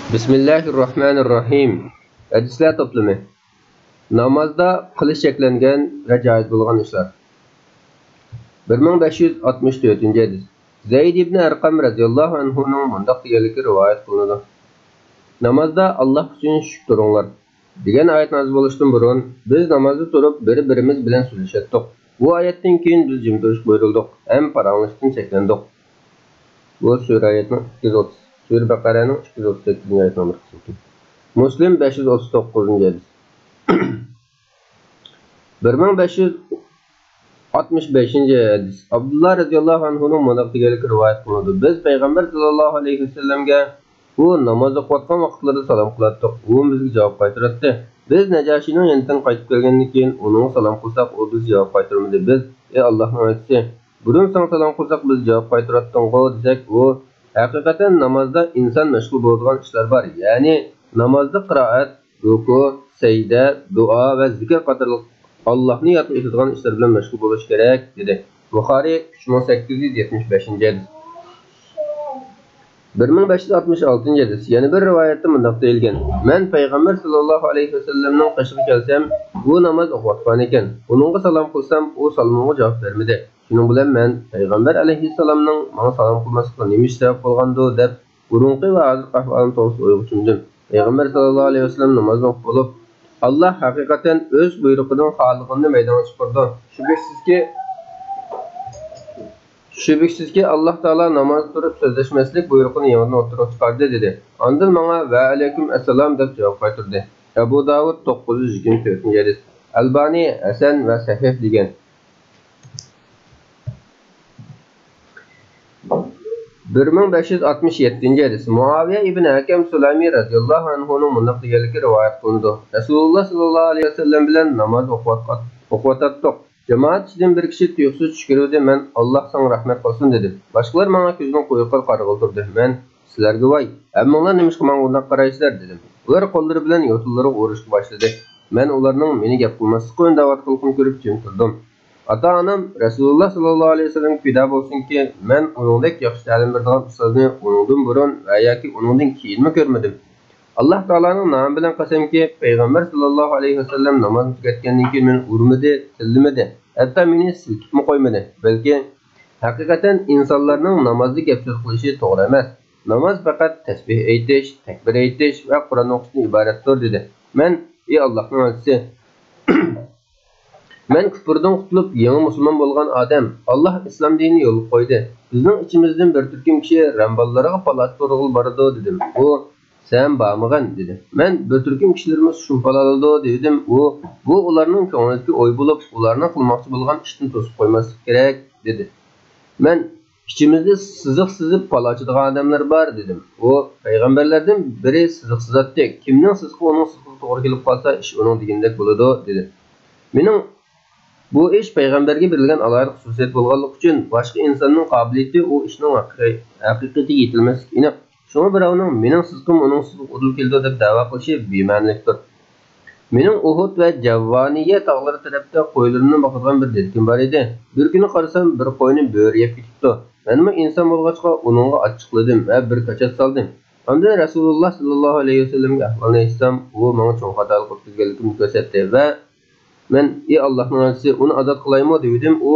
Bismillahirrahmanirrahim. Hadislar to'plami. Namozda qilish cheklangan va joiz bo'lgan ishlar. 1564-hadis. Zayd ibn Arqam radhiyallohu anhu ning mundaq deganligi rivoyat qilinadi. Namozda Alloh uchun shukr turinglar degan oyat nozil bo'lishidan burun biz namozda turib bir-birimiz bilan so'zlashatdik. Bu oyatdan keyin biz jim turish buyurildik, ham paranglashdan cheklandik. Bu sura oyatning 230. Sura Baqaraning 238-oyat nomeri. Muslim 539-hadis. 1565-hadis. Abdullah radhiyallohu anhu ning mundaq deganligi rivoyat qilinadi. Biz payg'ambar sallallohu alayhi vasallamga u namoz o'qiyotgan vaqtlarda salom qilardik. U bizga javob qaytardi. Biz Najoshining yonidan qaytib kelgandan keyin uning salom qilsak, u bizga javob qaytarmadi. Biz ey Allohning elchisi, burun sana salom qilsak biz javob qaytaratding-ku desak, u haqiqatan namozda inson mashg'ul bo'ladigan ishlar bor. Ya'ni namozda qiroat, ruku, sajda, duo va zikr qatorliq Allohni yod etadigan ishlar bilan mashg'ul bo'lish kerak dedi. Buxoriy 3875-hadis. 1566-hadis. Yana bir rivoyatda mundaq deyilgan: "Men payg'ambar sallallohu alayhi vasallamning qishig'i kelsam, u namoz o'qiyotgan ekan. Uningga salom qilsam, u salomimga javob bermadi. Shuning bilan men payg'ambar alayhissalomning menga salom qilmasligiga nima sabab bo'lgandi deb burunqi va hozir ahvolim to'g'risida o'ylagandim. Payg'ambar sallallohu alayhi vasallam namozni o'qib bo'lib, Alloh haqiqatan o'z buyrug'ining xoliqini maydonga chiqardi. Shubhasizki Alloh taolo namoz turib so'zlashmaslik buyrug'ini yangidan o'tirib chiqardi dedi. Ondan menga va alaykum assalom deb javob qaytardi. Abu Davud 924-hadis. Albani hasan va sahih degan. 1567-hadis. Muaviya ibn Hakam Sulami radhiyallohu anhu ning mundaq deganligi rivoyat qilindi. Rasululloh sallallohu alayhi vasallam bilan namoz o'qiyotdik. Jamoat ichidan bir kishi tuyuqsiz tushkirdi. Men Alloh senga rahmat qilsin dedi. Boshqalar menga ko'zini qo'yib qarag'il turdi. Men sizlarga voy, hammanglar nimishqa menga bunday qaraysizlar dedim. Ular qo'llari bilan yo'tillariga urishga boshladi. Men ularning meni gap qilmaslikka da'vat qilishini ko'rib jim turdim. Ata-onam Rasululloh sallallohu alayhi vasallam fido bo'lsinki, men uningdek yaxshi ta'lim beradigan ustozni uningdan burun va yoki uningdan keyinmi ko'rmadim. Alloh taolaning nomi bilan qasamki, payg'ambar sallallohu alayhi vasallam namozni tugatgandan keyin meni urmadi, tillamadi, hatto meni silkibmi qo'ymadi. Balki haqiqatan insonlarning namozda gap so'z qilishi to'g'ri emas. Namoz faqat tasbih aytish, takbir aytish va Qur'on o'qishdan iboratdir dedi. Men ey Allohning elchisi, men kufrdan qutulib yangi musulmon bo'lgan odam. Alloh islom dinini yo'l qo'ydi. Bizning ichimizdan bir turkum kishi ramballarga palat to'g'ri boradi dedim. U sen bormagan dedi. Men bir turkum kishilarimiz shumpalaladi dedim. Bu ularning ko'nglidagi o'y bo'lib, ularni qilmoqchi bo'lgan ishni to'sib qo'ymaslik kerak dedi. Men ichimizda siziq sizib palachadigan odamlar bor dedim. U payg'ambarlardan biri siziq sizatdi. Kimning siziqi uning siziqiga to'g'ri kelib qolsa, ish uning degandek bo'ladi dedi. Mening bu ish payg'ambarga berilgan alohida xususiyat bo'lganligi uchun boshqa insonning qobiliyati u ishning haqiqatiga yetilmaslik aniq. Shunga birovning mening sizqim uning sizqiga udil keldi deb da'vo qilishi bema'nilikdir. Mening Uhud va Javvaniya tog'lari tarafda qo'ylarimni boqadigan bir detkim bor edi. Bir kuni qarasam bir qo'yni bo'ri yeb ketibdi. Menmi inson bo'lg'achqa uningga achchiqladim va bir kachat soldim. Ondan Rasululloh sallallohu alayhi vasallamga ahvolni aytsam, u menga cho'ng xatolik qilganligimni ko'rsatdi va men ey Allohning elchisi uni ozod qilaymi dedim. U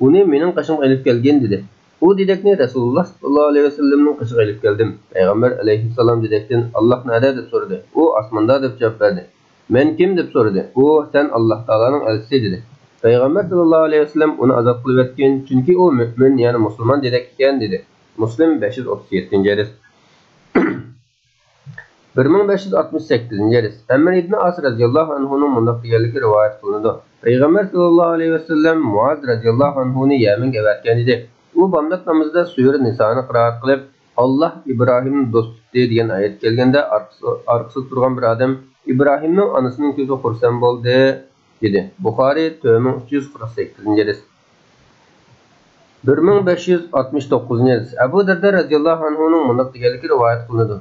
uni mening qishimga olib kelgan dedi. U dedekni Rasululloh sallallohu alayhi vasallamning qishiga olib keldim. Payg'ambar alayhissalom dedekdan Alloh nada deb so'radi. U osmonda deb javob berdi. Men kim deb so'radi. U sen Alloh taolaning elchisi dedi. Payg'ambar sallallohu alayhi vasallam uni ozod qilib etgan, chunki u mu'min, ya'ni musulmon dedek ekan dedi. Muslim 537-hadis. 1568-hadis. Amr ibn As radhiyallohu anhu ning mundaq deganligi rivoyat qilinadi. Payg'ambar sallallohu alayhi vasallam Muaz radhiyallohu anhu ni Yamanga avatgan edi. U bomdod namozida Sura Nisoni qiroat qilib, Alloh Ibrohimni do'st tutdi degan oyat kelganda arkasida turgan bir odam Ibrohimning onasining ko'zi xursand bo'ldi dedi. Buxoriy 348-hadis. 1569-hadis. Abu Darda radhiyallohu anhu ning mundaq deganligi rivoyat qilinadi.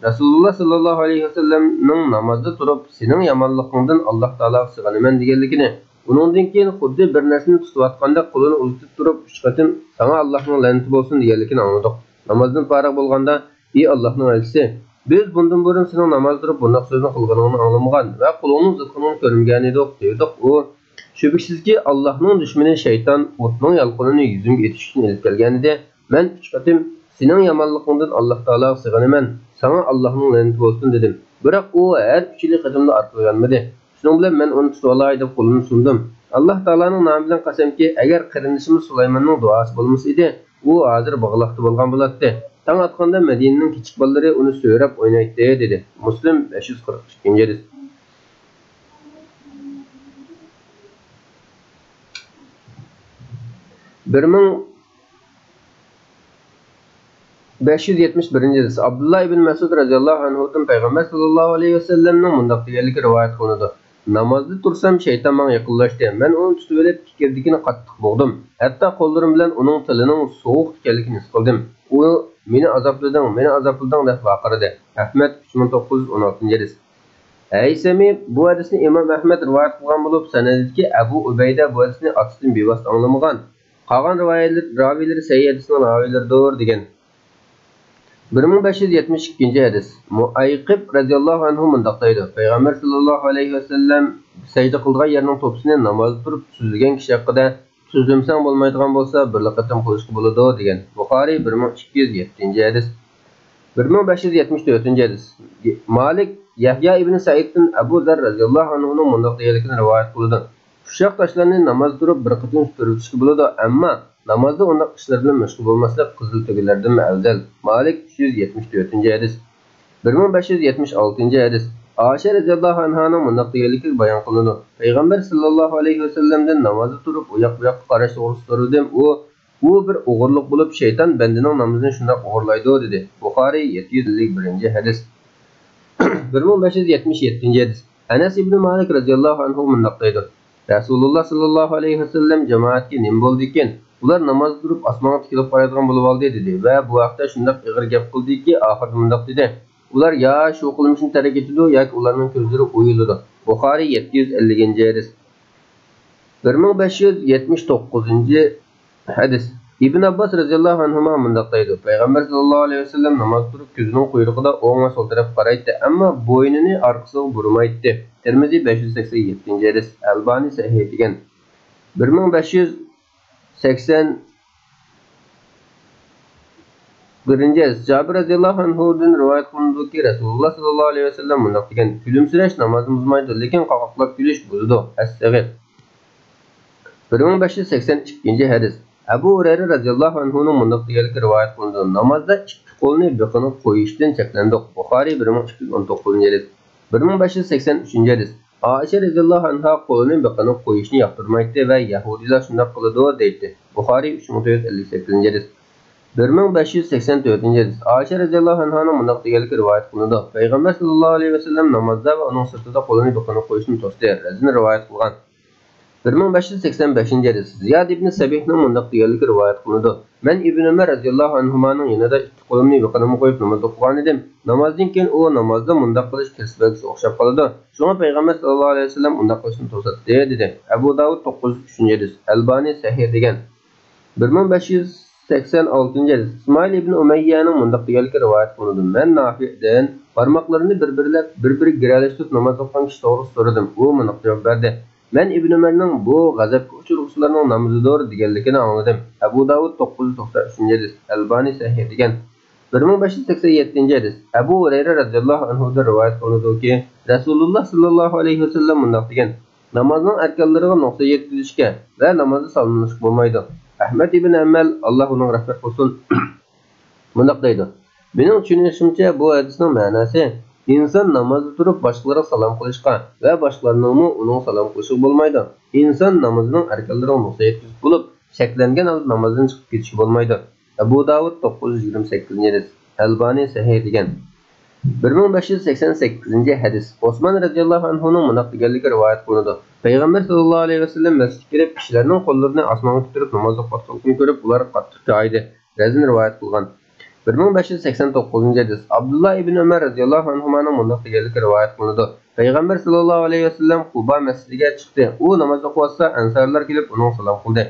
Rasululloh sallallohu alayhi vasallamning namozda turib, sening yomonligingdan Alloh taologa sig'inaman deganligini, uningdan keyin xuddi bir narsani tutayotganda qo'lini uzatib turib, 3 qatim "Sana Allohning la'nati bo'lsin" deganligini angladik. Namozdan faragh bo'lganda, ey Allohning elchisi, Biz bundan burun sening namoz turib bundoq so'zni qilganingni anglamagan va qo'lingning zidqini ko'rmagan edik deydi. U shubhasizki Allohning dushmani shayton o'tning yalqinini yuzimga etish uchun elib kelgan edi. Men 3 qatim sening yomonligingdan Alloh taologa sig'inaman. Sana Allohning la'nati bo'lsin dedim. Biroq u har 3 qatimda ortlaganmadi. Shuning bilan men uni tutib olay deb qo'limni sundim. Alloh taoloning nomi bilan qasamki, agar qarindishimiz Sulaymonning duosi bo'lmasa edi, u hozir bog'liqda bo'lgan bo'lardi. Tang atqanda Madinaning kichik bolalari uni so'rab o'ynaydi dedi. Muslim 542-hadis. 1571-hadis. Abdullah ibn Mas'ud radhiyallohu anhudan payg'ambar sallallohu alayhi vasallamning bundoq deganligi rivoyat qilinadi. Namozda tursam shayton menga yaqinlashdi. Men uni tutib olib fikirdikini qattiq bo'g'dim. Hatto qo'llarim bilan uning tilining sovuq ekanligini his qildim. U meni azoblading deb baqirdi. Ahmad 3916-hadis. Aysami bu hadisni Imom Ahmad rivoyat qilgan bo'lib, sanadidagi Abu Ubayda bu hadisni otasidan bevosita anglamagan. Qolgan raviylar sahih hadisning raviylaridir degan. 1572-hadis. Muayqib radhiyallohu anhu mundaq deydi. Payg'ambar sallallohu alayhi vasallam sajda qilgan yerning to'psini namozda turib tuzilgan kishi haqida tuzilmasang bo'lmaydigan bo'lsa, bir qatam qilishga bo'ladi degan. Buxoriy 1207-hadis. 1574-hadis. Malik Yahya ibn Sa'iddan Abu Zar radhiyallohu anhuning mundaq deganligini rivoyat qildi. Shushaq toshlarni namoz turib bir qatam turilishga bo'ladi, ammo namozda undaq ishlar bilan mashg'ul bo'lmaslik qizil tugilardan afzal. Malik 374-hadis. 1576-hadis. Oysha radhiyallohu anhaning mundaq deganligi bayon qilindi. Payg'ambar sallallohu alayhi vasallamdan namozda turib u yoq-bu yoqqa qarash to'g'risida u bir o'g'irlik bo'lib, shayton bandining namozini shunday o'g'irlaydi dedi. Buxoriy 751-hadis. 1577-hadis. Anas ibn Malik radhiyallohu anhu mundaq deydi. Rasululloh sallallohu alayhi vasallam jamoatga nim bo'ldi ekan. Ular namoz turib osmonga tikilib qaraydigan bo'lib oldi dedi va bu vaqtda shunday ig'ir gap qildiki, oxirida mundaq dedi. Ular ya shu qilmishni tark etadi yoki ularning ko'zlari o'yiladi. Buxoriy 750-hadis. 1579-hadis. Ibn Abbas radhiyallohu anhu mundaq deydi. Payg'ambar sallallohu alayhi vasallam namoz turib ko'zining quyrug'ida o'ng va sol taraf qaraydi, ammo bo'ynini orqasiga burmaydi. Tirmiziy 587-hadis. Albani sahih degan. 1581-hadis. Jabir radhiyallohu anhudan rivoyat qilindiki, Rasululloh sallallohu alayhi vasallam mundaq degan: "Kulimsirash namozni buzmaydi, lekin qoqoqlab kulish buzadi." As-Sag'ir. 1582-hadis. Abu Hurayra radhiyallohu anhuning mundaq deganligi rivoyat qilindi. Namozda ikki qo'lni biqinib qo'yishdan cheklandik. Buxoriy 1219-hadis. 1583-hadis. Oysha radhiyallohu anha qo'lini biqinib qo'yishni yoqtirmaydi va yahudilar shunday qiladi deydi. Buxoriy 3458-hadis. 1584-hadis. Oysha radhiyallohu anhaning mundaq deganligi rivoyat qilindi. Payg'ambar sallallohu alayhi vasallam namozda va uning sirtida qo'lini biqinib qo'yishni to'sdi. Razini rivoyat qilgan. 1585-hadis. Ziyad ibn Sabihning mundaq deganligi rivoyat qilindi. Men Ibn Umar radhiyallohu anhuning yanida ikki qo'limni biqinimga qo'yib namoz o'qigan edim. Namozdan keyin u namozda mundaq qilish kasbasiga o'xshab qoladi. Shunga payg'ambar sallallohu alayhi vasallam undaq qilishni to'satdi dedi. Abu Davud 903-hadis. Albani sahih degan. 1586-hadis. İsmail ibn Umayyaning mundaq deganligi rivoyat qilindi. Men Nafi'dan barmoqlarini bir-biri giralashtirib namoz o'qigan kishi to'g'risida so'radim. U mundaq javob berdi. Men Ibn Umarning bu g'azabga uchruvchilarning namozidir deganligini angladim. Abu Davud 993-hadis. Albani sahih degan. 1587-hadis. Abu Hurayra radhiyallohu anhudan rivoyat qilindiki, Rasululloh sallallohu alayhi vasallam mundaq degan: "Namozning arkonlariga nuqta yetkazishga va namozni salmoqlashga bo'lmaydi." Ahmad ibn Hanbal, Alloh uning rahmat qilsin, mundaq deydi. Mening tushunishimcha bu hadisning ma'nosi inson namozda turib boshqalarga salom qilishga va boshqalarning uning salom qilishiga bo'lmaydi. Inson namozining arkonlariga nuqta yetkazib bo'lib, shaklangan holda namozdan chiqib ketishga bo'lmaydi. Abu Davud 928-hadis. Albani sahih degan. 1588-hadis. Osman radhiyallohu anhuning mundaq deganligi rivoyat qilindi. Payg'ambar sallallohu alayhi vasallam masjidga kirib, kishilarning qo'llarini osmonga ko'tarib namoz o'qiyotganini ko'rib, ular qattiq joydi. Razin rivoyat qilgan. 1589-hadis. Abdullah ibn Umar radhiyallohu anhuning mundaq deganligi rivoyat qilindi. Payg'ambar sallallohu alayhi vasallam Quba masjidiga chiqdi. U namoz o'qiyotsa, ansarlar kelib uning salom qildi.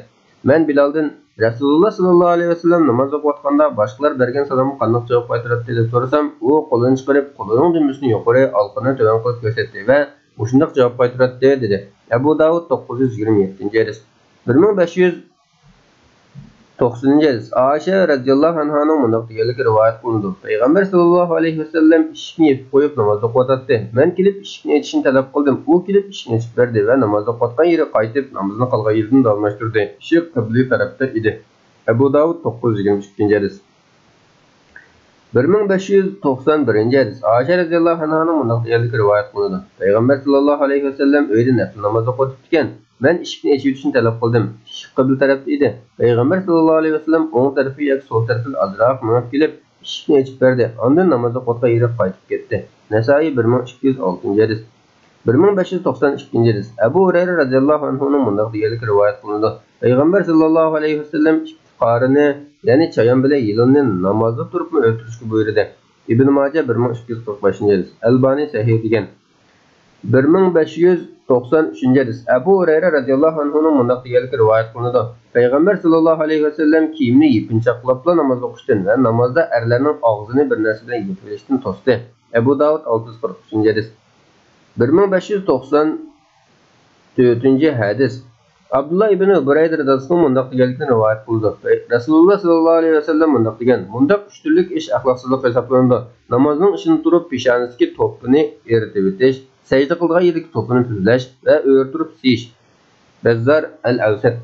Men Bilaldan Rasululloh sallallohu alayhi vasallam namoz o'qiyotganda boshqalar bergan salomga qanday javob qaytaradi deb so'rasam, u qo'lini chiqarib, qo'lining dumbisini yuqori, olqini tuvan qilib ko'rsatdi va shunday javob qaytaradi dedi. Abu Davud 927-hadis. 1590-hadis. Aisha radhiyallohu anhaning bunday deganligi rivoyat qilindi. Payg'ambar sallallohu alayhi vasallam eshikni yopib qo'yib namoz o'qiyotdi. Men kelib eshikni ochishni talab qildim. U kelib eshikni ochib berdi va namoz o'qiyotgan yeri qaytib namozni qilgan yeridan davomlashtirdi. Eshik qibla tarafda edi. Abu Davud 922-hadis. 1591-hadis. Aisha radhiyallohu anhaning bunday deganligi rivoyat qilindi. Payg'ambar sallallohu alayhi vasallam uyda nafl namoz o'qiyotdi ekan. Men eshikni ochishni talab qildim. Eshik qibla tarafda edi. Payg'ambar sallallohu alayhi vasallam o'ng tarafi yoki so'l tarafiga azroq minib kelib, eshikni ochib berdi. Ondan namoz o'qiyotgan yeri qaytib ketdi. Nasoiy 1206-hadis. 1592-hadis. Abu Hurayra radhiyallohu anhuning bunday deganligi rivoyat qilindi. Payg'ambar sallallohu alayhi vasallam qorini, ya'ni chayon bilan yilonni namozda turibmi o'tirishga buyurdi. Ibn Majah 1245-hadis. Albani sahih degan. 1593-hadis. Abu Hurayra radhiyallohu anhuning bunday deganligi rivoyat qilindi. Payg'ambar sallallohu alayhi vasallam kiyimni yepinchoqlab namoz o'qishdan va namozda erlarning og'zini bir narsa bilan yopib olishdan to'sdi. Abu Davud 643-hadis. 1594-hadis. Abdullah ibn Burayda radhiyallohu anhu bunday deganlikni rivoyat qildi. Rasululloh sallallohu alayhi vasallam bunday degan: "Bunday uch turlik ish axloqsizlik hisoblanadi. Namozning ishini turib peshonasiga to'pini eritib o'tish, sajda qilgan yerdagi to'pini tuzlash va o'rtirib siyish." Bazzar al-Awsat.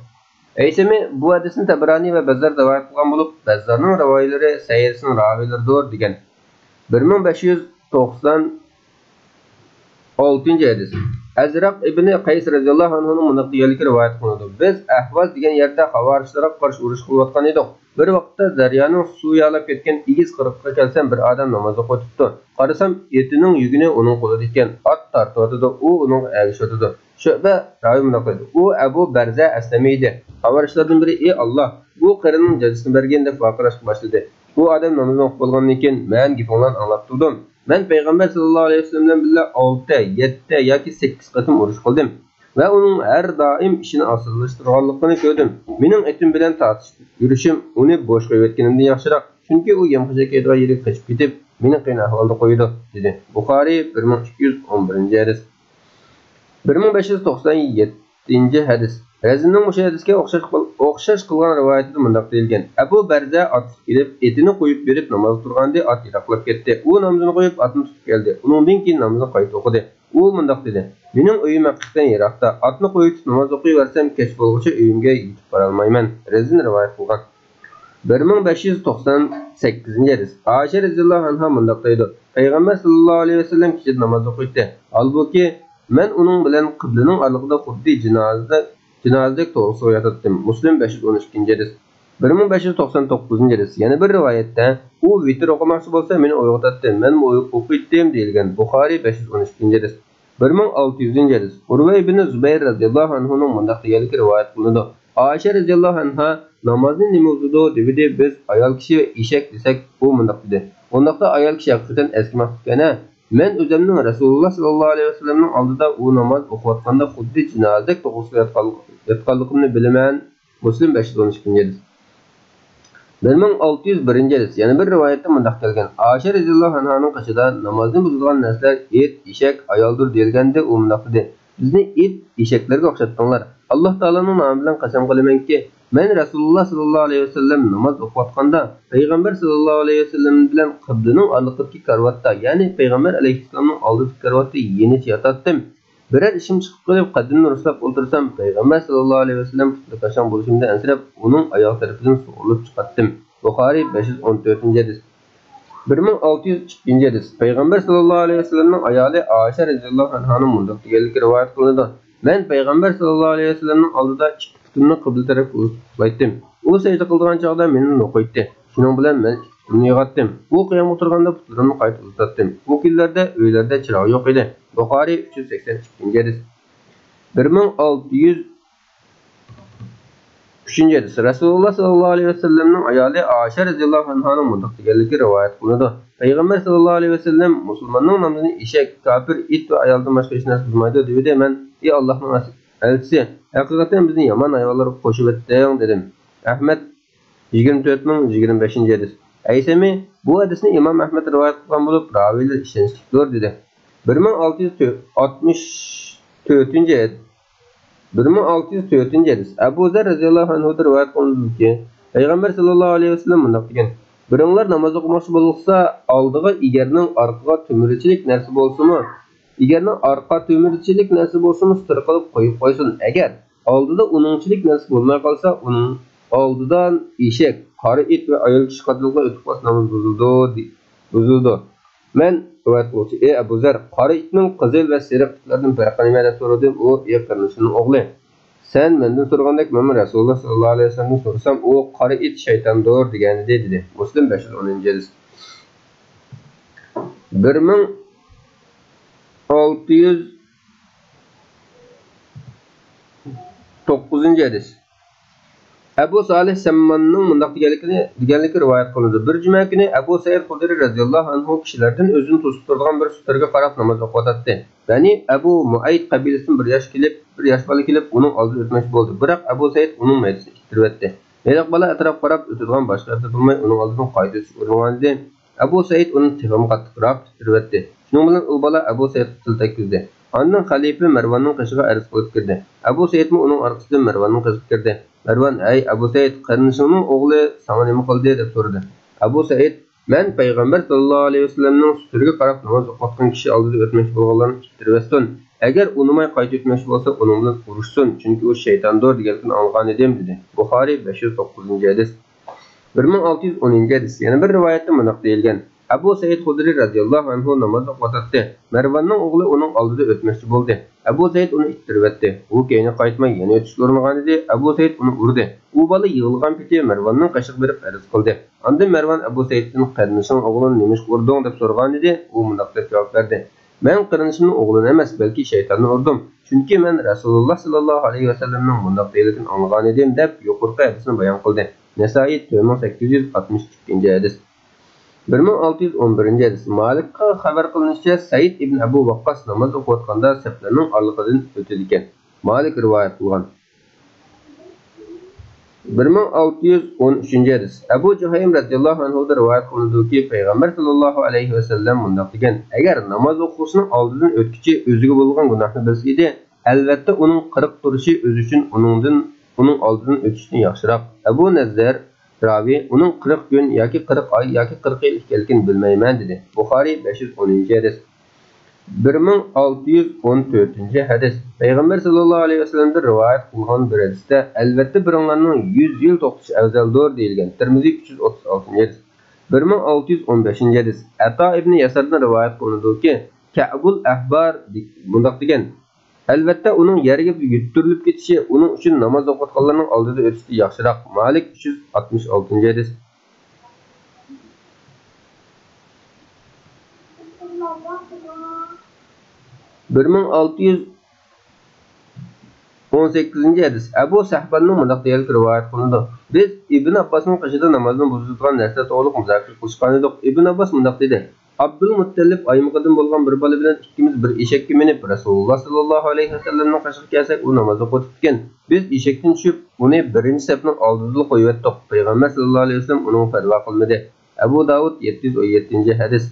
Aysami bu hadisni Tabrani va Bazzar rivoyat qilgan bo'lib, Bazzarning rivoyatlari Sayyidning raviylaridir degan. 1596-hadis. Azraq ibn Qays radhiyallohu anhuning bunday deganligi rivoyat qilindi. Biz Ahvaz degan yerda xavorijlarga qarshi urush qilayotgan edik. Bir vaqtda daryoning suvi yalab ketgan egiz qirqqa kelsam bir odam namoz o'qiyotdi. Qarasam etining yugini uning qo'lida ekan. Ot tortayotdi, u uning agishotdi. Shuba ravi bunday dedi. U Abu Barza Aslami edi. Xavorijlardan biri: "Ey Alloh, bu qarining jazosini bergin" deb vaqirashga boshladi. Bu odam namozni o'qib bo'lgandan keyin men gapinglarni anglab turdim. Men payg'ambar sallallohu alayhi vasallam bilan birga 6, 7 yoki 8 qatim urush qildim va uning har doim ishini osonlashtirganligini ko'rdim. Mening etim bilan tortishib yurishim uni bo'sh qo'yib o'tganimdan yaxshiroq, chunki u yem-xijak yeydigan yerga qochib ketib, meni qiyin ahvolga qo'ydi, dedi. Buxoriy 1211-hadis. 1597-hadis. Razinning o'sha hadisga o'xshash qilgan rivoyatida bunday deyilgan: Abu Barza otib kelib, etini qo'yib berib namoz turganda ot yiroqlab ketdi. U namozini qo'yib otni tutib keldi. Uningdan keyin namozni qayta o'qidi. U bunday dedi: "Mening uyim haqiqatan yiroqda. Otni qo'yib namoz o'qiyversam, kech bo'lguncha uyimga yetib bora olmayman." Razin rivoyat qilgan. 1598-hadis. Aisha radhiyallohu anha bunday dedi: Payg'ambar sallallohu alayhi vasallam kechida namoz o'qiydi. Albuki men uning bilan qiblaning orlig'ida xuddi jinozadek to'g'risida yotdim. Muslim 512-hadis. 1599-hadis. Yana bir rivoyatda u vitr o'qimoqchi bo'lsa meni uyg'otdi. Men o'qiydim deyilgan. Buxoriy 512-hadis. 1600-hadis. Urva ibn Zubayr radhiyallohu anhuning bunday deganligi rivoyat qilindi. Aisha radhiyallohu anha namozni nima o'qidi dedi. Biz ayol kishi va eshak desak, u bunday dedi. Undaqda ayol kishi haqiqatan eskimoqdikana. Men o'zimning Rasululloh sallallohu alayhi vasallamning oldida u namoz o'qiyotganda xuddi jinozadek to'g'risida yotganligimni bilaman. Muslim 512-hadis. 1601-hadis. Yana bir rivoyatda bunday kelgan: Aisha radhiyallohu anhaning qishida namozni buzgan narsalar et, eshak, ayoldir deyilganda u bunday dedi: Bizni et, eshaklarga o'xshatdinglar. Alloh taolaning nomi bilan qasam qilamanki, men Rasululloh sallallohu alayhi vasallam namoz o'qiyotganda payg'ambar sallallohu alayhi vasallam bilan qiblaning oldidagi karvatda, ya'ni payg'ambar alayhissalomning oldidagi karvatda yenicha yotatdim. Birer ishim chiqib qolib qaddimni ruslab o'ltirsam, payg'ambar sallallohu alayhi vasallam qashon bo'lishimdan ansirab, uning oyoq tarafidan sug'urib chiqatdim. Buxoriy 514-hadis. 1602-hadis. Payg'ambar sallallohu alayhi vasallamning ayoli Aisha radhiyallohu anhaning bunday deganligi rivoyat qilinadi. Men payg'ambar sallallohu alayhi vasallamning oldida ikki putimni qibla tarafga uzatdim. U sajda qilgan chog'da meni o'qiydi. Shuning bilan men ikki putimni yig'atdim. U qiyam o'tirganda putlarimni qayta uzatdim. Bu kunlarda uylarda chiroq yo'q edi. Buxoriy 382-hadis. 1603-hadis. Rasululloh sallallohu alayhi vasallamning ayoli Aisha radhiyallohu anhaning bunday deganligi rivoyat qilinadi. Payg'ambar sallallohu alayhi vasallam musulmonning nomini eshak, kafir, it va ayoldan boshqa hech narsa bilmaydi dedi. Men: "Ey Allohning Elçisi, haqiqatan bizni yomon ayollarga qo'shib etding dedim. Ahmad 24025 hadis. Aysami bu hadisni Imom Ahmad rivoyat qilgan bo'lib, raviylar ishonchlidir dedi. 1604 hadis. Abu Zar radhiyallohu anhu rivoyat qilindiki, Payg'ambar sallallohu alayhi vasallam bunday degan: "Biringlar namoz o'qimoqchi bo'lsa, oldiga egarning orqaga to'mirchilik narsa bo'lsa-mu, egarning orqa to'mirchilik narsa bo'lsa-mu, sitir qilib qo'yib qo'ysin. Agar oldida uningchilik narsa bo'lmay qolsa, uning oldidan eshak, qari it va ayol kishi qatorida o'tib qolsa namoz buzildi." Men rivoyat qiluvchi: "Ey Abu Zar, qari itning qizil va sariq itlardan farqi nima?" deb so'radim. U yaqinlashning o'g'li. Sen mendan so'ragandek, men Rasululloh sallallohu alayhi vasallamdan so'rasam, u qari it shaytondir degan dedi. Muslim 510-hadis. 1609-hadis. Abu Salih Sammanning bunday deganligi rivoyat qilindi. Bir juma kuni Abu Said Xudri radhiyallohu anhu kishilardan o'zini to'sib turgan bir sutarga qarab namoz o'qiyotdi. Ya'ni Abu Muayd qabilasidan bir yosh bola kelib, uning oldiga o'tmoqchi bo'ldi. Biroq Abu Said uning maydasini ittirib o'tdi. Meliq bola atrof qarab o'tadigan boshqa yerda turmay, uning oldidan qaytib o'rgandi. Abu Said uni tig'im qattiqroq ittirib o'tdi. Shuning bilan u bola Abu Saidga til tekkizdi. Ondan xalifa Marvanning qishiga arz qilib kirdi. Abu Saidmi uning orqasidan Marvanning qishiga kirdi. Marvan: "Ey Abu Said, qarindishingning o'g'li sana nima qildi?" deb so'radi. Abu Said: "Men payg'ambar sallallohu alayhi vasallamning sutriga qarab namoz o'qiyotgan kishi oldida o'tmoqchi bo'lganlarni ittiribsan. Agar unimay qaytib o'tmoqchi bo'lsa, uning bilan urushsin, chunki u shaytondir deganini anglagan edim" dedi. Buxoriy 509-hadis. 1610-hadis. Yana bir rivoyatda bunday deyilgan: Abu Said Xudri radhiyallohu anhu namoz o'qiyotdi. Marvanning o'g'li uning oldida o'tmoqchi bo'ldi. Abu Said uni ittirib o'tdi. U keyinga qaytmay yana o'tishga uringan edi. Abu Said uni urdi. U bola yig'ilgan peti Marvanning qashiq berib arz qildi. Ondan Marvan Abu Saiddan qarindishing o'g'lini nima urding deb so'ragan edi. U bunday deb javob berdi: "Men qarindishimning o'g'lini emas, balki shaytonni urdim. Chunki men Rasululloh sallallohu alayhi vasallamning bunday deyilgan anglagan edim" deb yuqorqi hadisni bayon qildi. Nasoiy 1862-hadis. 1611-hadis. Malikqa xabar qilinishicha, Said ibn Abu Waqqas namoz o'qiyotganda saflarning orliqidan o'tdi ekan. Malik rivoyat qilgan. 1613-hadis. Abu Juhaym radhiyallohu anhu rivoyat qilindiki, payg'ambar sallallohu alayhi vasallam bunday degan: "Agar namoz o'qishning oldidan o'tkichi o'ziga bo'lgan gunohni bilsa edi, albatta uning 40 turishi o'zi uchun uning oldidan o'tishdan yaxshiroq." Abu Nazzar ravi uning 40 kun yoki 40 oy yoki 40 yil ekanligini bilmayman dedi. Buxoriy 510-hadis. 1614-hadis. Payg'ambar sallallohu alayhi vasallamdan rivoyat qilingan bir hadisda albatta biringlarning 100 yil to'xtish afzaldir deyilgan. Tirmiziy 336-hadis. 1615-hadis. Ato ibn Yasardan rivoyat qilindiki, Ka'bul Ahbar bunday degan: "Albatta uning yerga yuttirilib ketishi uning uchun namoz o'qiyotganlarning oldida o'tishi yaxshiroq." Malik 366-hadis. 1618-hadis. Abu Sahbanning bunday degan rivoyat qilindi: "Biz Ibn Abbosning qishida namozni buzadigan narsa to'g'ri muzokara qilishgan edik. Ibn Abbos bunday dedi: Abdul Muttallib aymaqadan bo'lgan bir bola bilan ikkimiz bir eshakka minib Rasululloh sallallohu alayhi vasallamning qashiga kelsak, u namoz o'qib ekan. Biz eshakdan tushib, uni birinchi safning oldida qo'yib etdik. Payg'ambar sallallohu alayhi vasallam uning parvo qilmadi." Abu Davud 717-hadis.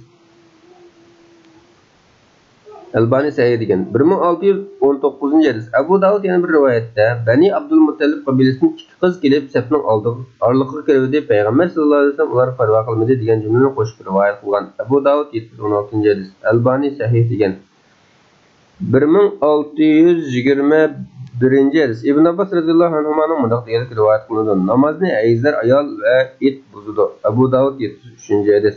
Albani Sahih degan. 1619-hadis. Abu Davud yana bir rivoyatda Bani Abdul Muttallib qabilasining ikki qiz kelib safning orliqiga kirdi. Payg'ambar sallallohu alayhi vasallam ular parvo qilmadi degan jumlani qo'shib rivoyat qilgan. Abu Davud 716-hadis. Albani Sahih degan. 1621-hadis. Ibn Abbos radhiyallohu anhuning bunday degan rivoyat qilindi: "Namozni ayizlar, ayol va it buzadi." Abu Davud 73-hadis.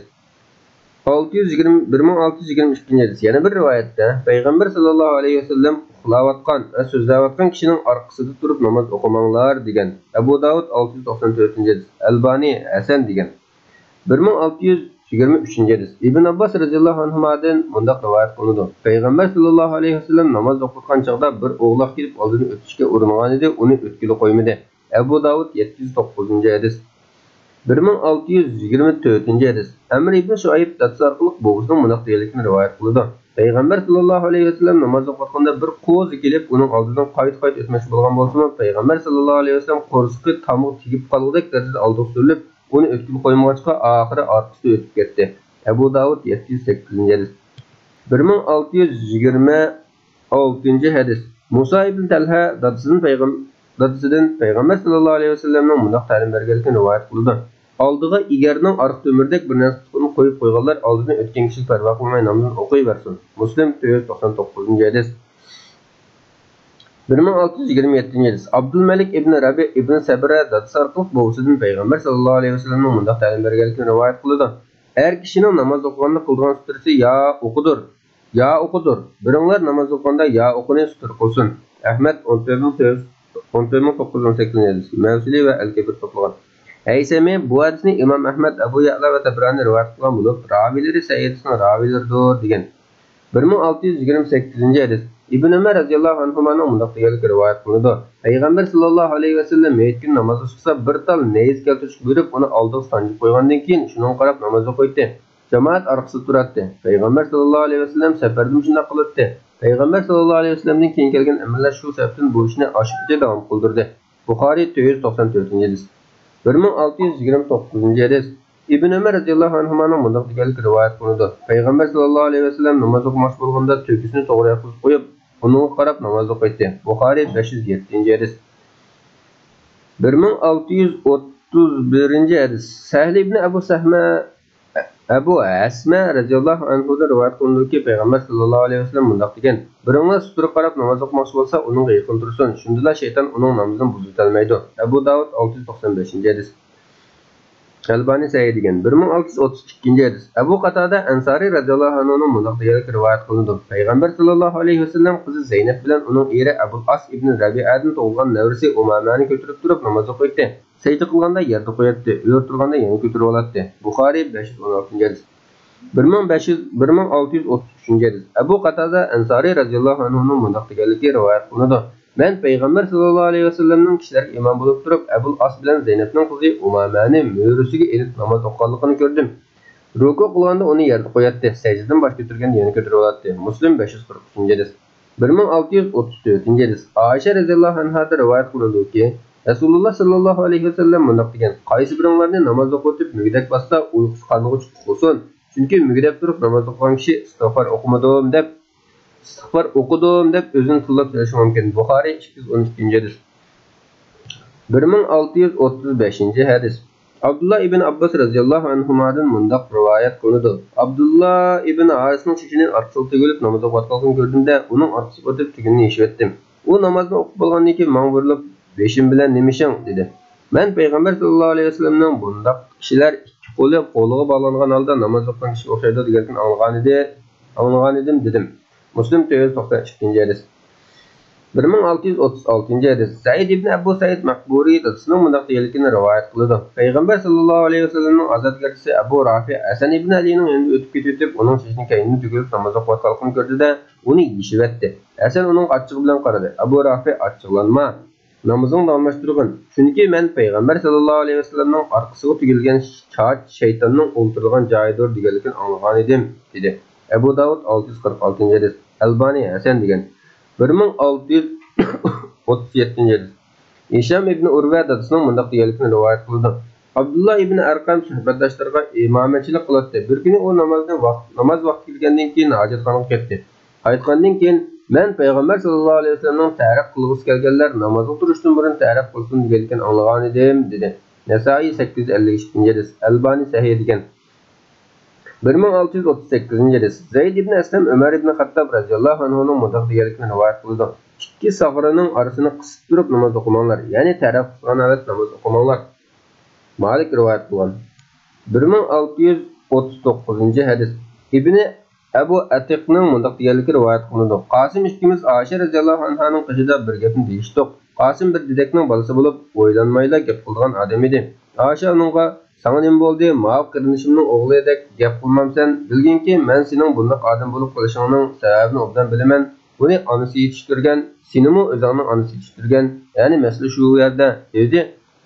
1622-hadis. Yana bir rivoyatda payg'ambar sallallohu alayhi vasallam uxlayotgan va so'zlayotgan kishining orqasida turib namoz o'qimanglar degan. Abu Davud 694-hadis. Albani Hasan degan. 1623-hadis. Ibn Abbos radhiyallohu anhudan bunday rivoyat qilindi: Payg'ambar sallallohu alayhi vasallam namoz o'qiyotgan chaqda bir o'g'loq kelib oldidan o'tishga uringan edi, uni o'tkili qo'ymadi. Abu Davud 709-hadis. 1624 hadis. Amr ibn Shuayb dadisi orqali bobosining bunaq deganligini rivoyat qildi. Payg'ambar sallallohu alayhi vasallam namoz o'qiganda bir qo'zi kelib, uning oldidan qayt-qayt o'tmoqchi bo'lgan bo'lsa-mu, payg'ambar sallallohu alayhi vasallam qo'rsiqi tamoq tegib qolgudek darajada oldiga surilib, uni o'tkib qo'ymag'achqa oxiri orqasiga o'tib ketdi. Abu Davud 708 hadis. 1626 hadis. Musa ibn Talha dadisidan payg'ambar sallallohu alayhi vasallamning bunaq ta'lim berganligini rivoyat qildi. Oldiga egarning orqa to'mirdek bir narsani qo'yib qo'yganlar oldidan o'tgan kishi parvo qilmay namozini o'qiyversin. Muslim 499 hadis. 1627 hadis. Abdulmalik ibn Rabi ibn Sabra dadisi orqali bobosidan payg'ambar sallallohu alayhi vasallamning bunaq ta'lim berganligini rivoyat qildi. Her kişinin namaz oquganda qilgan sutrasi ya o'qidir. Ya o'qidir. Biringlar namoz o'qiganda ya o'qini sutr qilsin. Ahmad 10918 hadis. Mavsili va Al-Kabir to'plagan. Haysami bu hadisni Imom Ahmad, Abu Ya'la va Tabrani rivoyat qilgan bo'lib, ravilari Sayyidning ravilaridir degan. 1628 hadis. Ibn Umar radhiyallohu anhuning bunday deganligi rivoyat qilindi. Payg'ambar sallallohu alayhi vasallam meyitkin namoz o'qisa bir tal neyiz keltirib buyurib, uni oldiga sanjib qo'ygandan keyin shunga qarab namoz o'qiydi. Jamoat orqasida turadi. Payg'ambar sallallohu alayhi vasallam safarda shunday qildi. Payg'ambar sallallohu alayhi vasallamdan keyin kelgan amallar shu sababdan bu ishni oshibcha davom qildirdi. Buxoriy 494-hadis. 1629 hadis. Ibn Umar radhiyallohu anhuning bunday deganligi rivoyat qilindi. Payg'ambar sallallohu alayhi vasallam namoz o'qimoqchi bo'lganda to'kisini to'g'ri yaqizib qo'yib, unga qarab namoz o'qiydi. Buxoriy 507-hadis. 1631 hadis. Sahl ibn Abu Asma radhiyallohu anhudan rivoyat qilindiki, payg'ambar sallallohu alayhi vasallam bunday degan: "Biringlar sutra qarab namoz o'qimoqchi bo'lsa, unga yaqin tursin. Shundala shayton uning namozini buzitolmaydi." Abu Davud 695-hadis. Albani Sahih degan 1632 hadis. Abu Qatada Ansari radhiyallohu anhuning bunday deganligi rivoyat qilindi. Payg'ambar sallallohu alayhi vasallam qizi Zaynab bilan uning eri Abu As ibn Rabi'adan tug'ilgan nevrasi Umamani ko'tarib turib namoz o'qiydi. Sajda qilganda yerda qo'yadi, o'tirganda yana ko'tarib oladi. Buxoriy 516-hadis. 1633-hadis. Abu Qatada Ansari radhiyallohu anhuning bunday deganligi rivoyat qilindi. Men payg'ambar sallallohu alayhi vasallamning kishilarga imom bo'lib turib, Abu As bilan Zaynabning qizi Umamani mo'risiga elib namoz o'qiganligini ko'rdim. Ruku qilganda uni yerda qo'yadi, sajdadan bosh ko'targanda yana ko'tarib oladi. Muslim 543-hadis. 1634-hadis. Oysha radhiyallohu anha rivoyat qilindiki, Rasululloh sallallohu alayhi vasallam bunday degan: "Qaysi biringlarni namoz o'qitib mugdak bosda uyqusi qanig'ich qilsin. Chunki mugdab turib namoz o'qigan kishi istig'for o'qimadim deb o'zini tillab qo'yishi mumkin." Buxoriy 212-hadis. 1635-hadis. Abdullah ibn Abbas radhiyallohu anhudan bunday rivoyat qilindi. Abdullah ibn Arisning shishini orqasiga tegilib namoz o'qiyotganini ko'rdimda, uning orqasiga o'tib tugunni yeshib etdim. U namozni o'qib bo'lgandan keyin men burilib, "Beshim bilan nimishing?" dedi. Men payg'ambar sallallohu alayhi vasallamning bunday kishilar ikki qo'li qo'liga bog'langan holda namoz o'qigan kishiga o'xshaydi deganini anglagan edim dedim. Muslim 492-hadis. 1636-hadis. Said ibn Abu Said Maqburi dadisining bunday deganligini rivoyat qildi. Payg'ambar sallallohu alayhi vasallamning ozodgarchisi Abu Rafi Hasan ibn Alining yanında o'tib ketib, uning shishini kaynini tugilib namoz o'qiyotganligini ko'rdi-da, uni yishib etdi. Hasan uning achchig'i bilan qaradi. Abu Rafi: "Achchiqlanma, namozingni davomlashtirgin. Chunki men payg'ambar sallallohu alayhi vasallamning orqasiga tugilgan choch shaytonning o'ltirilgan joyidir deganligini anglagan edim" dedi. Abu Davud 646-hadis. Albani Hasan degan 1637-hadis. Hisham ibn Urva dadisining bunday deganligini rivoyat qildi. Abdullah ibn Arqam suhbatdoshlariga imomatchilik qildi. Bir kuni u namoz vaqti kelgandan keyin hojatxonaga ketdi. Qaytgandan keyin men payg'ambar sallallohu alayhi vasallamning ta'rif qilg'isi kelganlar namozga turishdan burun ta'rif qilsin deganligini anglagan edim dedi. Nasoiy 852-hadis. Albani Sahih degan 1638-hadis. Zayd ibn Aslam Umar ibn Xattob radhiyallohu anhuning bunday deganligini rivoyat qildi. Ikki sag'rining orasini qisib turib namoz o'qimanglar, ya'ni ta'rif qilgan holat namoz o'qimanglar. Malik rivoyat qilgan. 1639-hadis. Ibn Abu Atiqning bunday deganligi rivoyat qilindi. Qosim ikkimiz Oysha radhiyallohu anhaning qishida bir gapni deyishdik. Qosim bir dedekning bolasi bo'lib, o'ylanmayla gap qilgan odam edi. Oysha uningga: "Sana nima bo'ldi? Ma'lum qirinishimning o'g'lidek gap qilmamsan. Bilginki, men sening bunday odam bo'lib qolishingning sababini obdan bilaman. Buni onasi yetishtirgan, senimi o'zingning onasi yetishtirgan. Ya'ni masala shu yerda" dedi.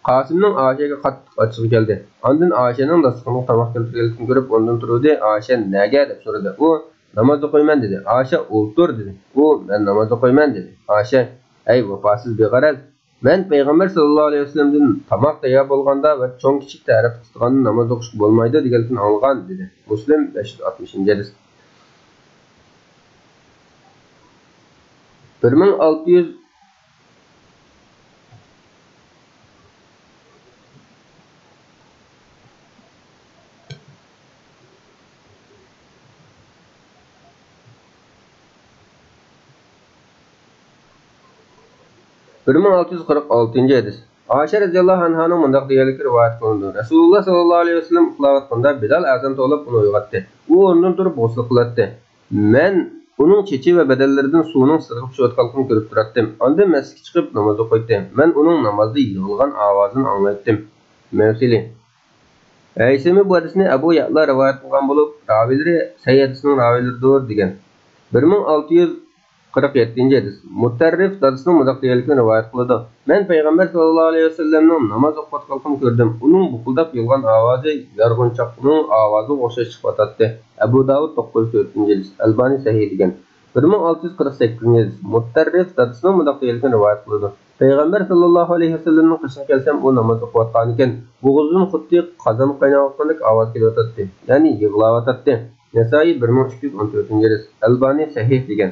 Qasimning Oyshaga qattiq achchig'i keldi. Ondan Oyshaning dasturxonga tomoq keltirganligini ko'rib, ondan turdi. Oysha "Nega?" deb so'radi. U "Namoz o'qiyman" dedi. Oysha "O'ltir" dedi. U "Men namoz o'qiyman" dedi. Oysha "Ey vafosiz beg'araz, men payg'ambar sallallohu alayhi vasallamdan tomoq tayyor bo'lganda va cho'ng kichik tarif qilganda namoz o'qish bo'lmaydi deganligini olgan" dedi. Muslim 560-hadis. 1600 1646-hadis. Oysha radhiyallohu anhaning mundaq deganligi rivoyat qilindi. Rasululloh sallallohu alayhi vasallam uxlayotganda Bilal azon to'lib uni uyg'otdi. U o'rnidan turib g'usl qilatdi. Men uning chechi va badallaridan suvning sirg'ib tushayotganligini ko'rib turatdim. Ondan masjidga chiqib namoz o'qiydi. Men uning namozda yig'ilgan ovozini anglatdim. Mavsili. Aysimi bu hadisni Abu Ya'la rivoyat qilgan bo'lib, ravilari Sayyidning ravilaridir degan. 1647-hadis. Mutarrif dadasining mundaq deganligini rivoyat qiladi. Men payg'ambar sallallohu alayhi vasallamning namoz o'qiyotganligini ko'rdim. Uning buqildab yig'ilgan ovozi yarg'unchoqning ovoziga o'xshash chiqyapti. Abu Davud 904-hadis. Albani sahih degan. 1648-hadis. Mutarrif dadasining mundaq deganligini rivoyat qiladi. Payg'ambar sallallohu alayhi vasallamning qishga kelsam, u namoz o'qiyotgan ekan. Bo'g'zidan xuddi qozon qaynayotgandek ovoz kelyapti. Ya'ni yig'layotdi. Nasoiy 1214-hadis. Albani sahih degan.